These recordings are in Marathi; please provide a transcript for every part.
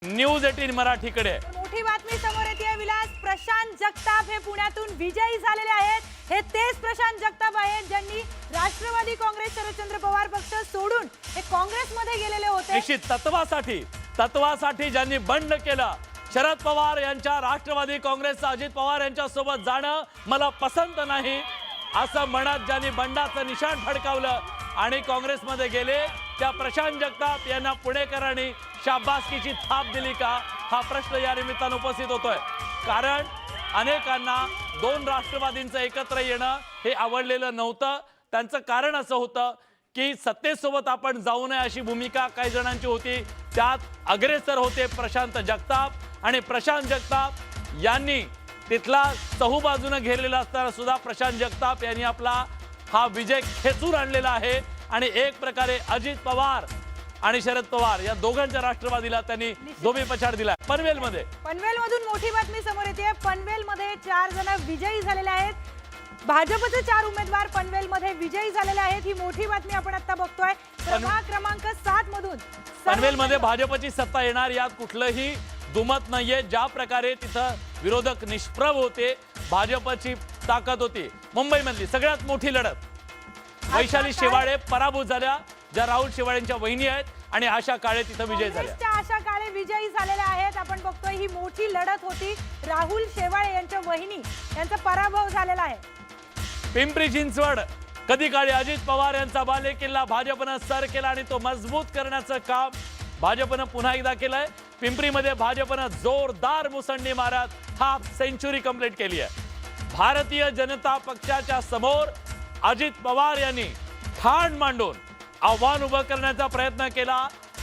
न्यूज 18 मराठीकडे मोठी बातमी समोर येते विलास प्रशांत जगताप हे पुण्यातून विजयी झालेले आहेत। हे तेच प्रशांत जगताप आहेत ज्यांनी राष्ट्रवादी काँग्रेस शरदचंद्र पवार पक्ष सोडून हे काँग्रेसमध्ये गेलेले होते। निश्चित तत्वासाठी ज्यांनी बंड केलं शरद पवार यांच्या राष्ट्रवादी काँग्रेसचा अजित पवार यांच्या सोबत जाणं मला पसंत नाही असं म्हणत ज्यांनी बंडाचं निशाण फडकावलं आणि काँग्रेसमध्ये गेले त्या प्रशांत जगताप यांना पुणेकरांनी शाबासकीची थाप दिली का हा प्रश्न या निमित्तानं उपस्थित होतोय। कारण अनेकांना दोन राष्ट्रवादींचं एकत्र येणं हे आवडलेलं नव्हतं। त्यांचं कारण असं होतं की सत्तेसोबत आपण जाऊ नये अशी भूमिका काही जणांची होती। त्यात अग्रेसर होते प्रशांत जगताप आणि प्रशांत जगताप यांनी तिथला चहूबाजूने घेरलेला असताना सुद्धा प्रशांत जगताप यांनी आपला हा विजय खेचून आणलेला आहे आणि एक प्रकारे अजित पवार आणि शरद पवार या दोघांच्या राष्ट्रवादीला त्यांनी दोबी पछाड दिला। पनवेलमधून मोठी बातमी समोर येते। पनवेलमध्ये 4 जण विजयी झालेले आहेत। भाजपचे 4 उमेदवार पनवेलमध्ये विजयी झालेले आहेत। ही मोठी बातमी आपण आता बघतोय। प्रभाग क्रमांक 7 मधून पनवेलमध्ये भाजपची सत्ता येणार यात कुठलंही दुमत नाहीये। ज्या प्रकारे तिथं विरोधक निष्प्रभ होते भाजपची ताकद होती। मुंबईमधली सगळ्यात मोठी लढत वैशाली शेवाळे पराभूत झाल्या ज्या राहुल शेवाळेंच्या वहिनी आहेत आणि आशा काळे तिथं विजयी झाल्या। आशा काळे विजयी झालेल्या आहेत। आपण बघतोय ही मोठी लढत होती। राहुल शेवाळे यांच्या वहिनी यांचा पराभव झालेला आहे। पिंपरी चिंचवड कधी काळी अजित पवार यांचा बालेकिल्ला भाजपनं सर केला आणि तो मजबूत करण्याचं काम भाजपनं पुन्हा एकदा केलंय। पिंपरीमध्ये भाजपनं जोरदार मुसंडी मारत हाफ सेंचुरी कंप्लीट केली आहे। भारतीय जनता पक्षाच्या समोर अजित पवार यांनी ठाण मांडून आव्हान उभं करण्याचा प्रयत्न केला।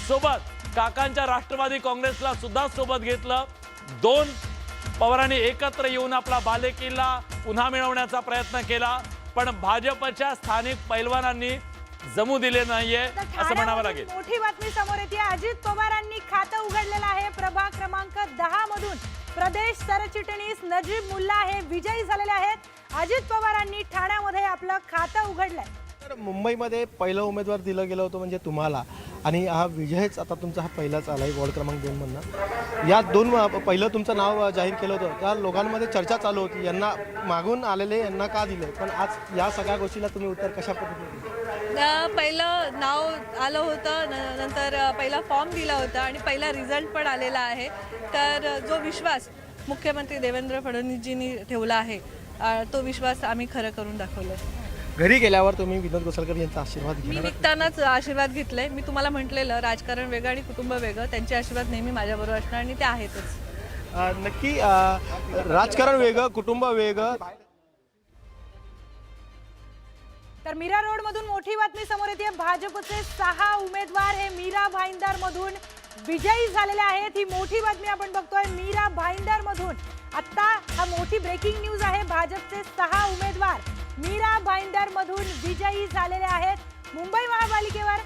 सोबत काकांच्या राष्ट्रवादी काँग्रेसला सुद्धा सोबत घेतलं। दोन पवारांनी एकत्र येऊन आपला बालेकिल्ला पुन्हा मिळवण्याचा प्रयत्न केला पण भाजपच्या स्थानिक पैलवानांनी जमू दिले नाहीये असं म्हणावं लागेल। मोठी बातमी समोर येते। अजित पवारांनी खातं उघडलेलं आहे। प्रभाग क्रमांक 10 मधून प्रदेश सरचिटणीस नजीब मुल्ला हे विजयी झालेले आहेत। अजित पवारांनी ठाण्यामध्ये आपलं खातं उघडलंय। तर मुंबईमध्ये पहिलं उमेदवार दिलं गेलं होतं म्हणजे तुम्हाला आणि हा विजयच आता तुमचा हा पहिलाच आलाय वॉर्ड क्रमांक 2 मधनं। या पहिलं तुमचं नाव जाहीर केलं होतं त्या लोकांमध्ये चर्चा चालू होती यांना मागून आलेले यांना का दिले पण आज या सगळ्या गोष्टीला तुम्ही उत्तर कशा पद्धतीने पहिलं नाव आलं होतं नंतर पहिला फॉर्म दिला होता आणि पहिला रिझल्ट पण आलेला आहे। तर जो विश्वास मुख्यमंत्री देवेंद्र फडणवीसजींनी ठेवला आहे तो विश्वास आम्ही खरं करून दाखवलं। घरी गेल्यावर तुम्ही विनोद गोसाळकर यांचा आशीर्वाद मी निघतानाच आशीर्वाद घेतलाय। मी तुम्हाला म्हटलेलं राजकारण वेगळं आणि कुटुंब वेगळं त्यांचे आशीर्वाद नेहमी माझ्याबरोबर असणार आणि ते आहेतच। नक्की राजकारण वेगळं कुटुंब वेगळं। तर मीरा रोड मधून मोठी बातमी समोर येते। भाजपचे 6 उमेदवार हे मीरा भाईंदर मधून विजयी झालेले आहेत। ही मोठी बातमी आपण बघतोय मीरा भाईंदर मधून। आता हा मोठी ब्रेकिंग न्यूज आहे। भाजपचे 6 उमेदवार मीरा भाईंदर मधून विजयी झालेले आहेत। मुंबई महापालिकेवर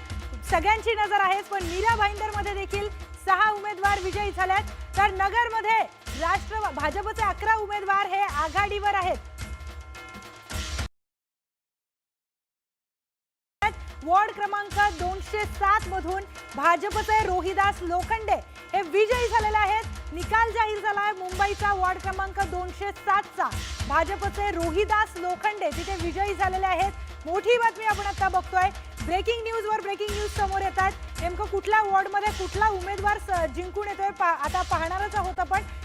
सगळ्यांची नजर आहे पण मीरा भाईंदर मध्ये देखील 6 उमेदवार विजयी झालेत। तर नगरमध्ये भाजपचे 11 उमेदवार हे आघाडीवर आहेत। वॉर्ड क्रमांक 207 मधून भाजपचे रोहिदास लोखंडे हे विजयी झालेले आहेत। निकाल जाहीर झालाय मुंबईचा वॉर्ड क्रमांक 207 चा। भाजपचे रोहिदास लोखंडे तिथे विजयी झालेले आहेत। मोठी बातमी आपण आता बघतोय। ब्रेकिंग न्यूज समोर येतात। नेमकं कुठल्या वॉर्ड मध्ये कुठला उमेदवार जिंकून येतोय आता पाहणारच आहोत आपण।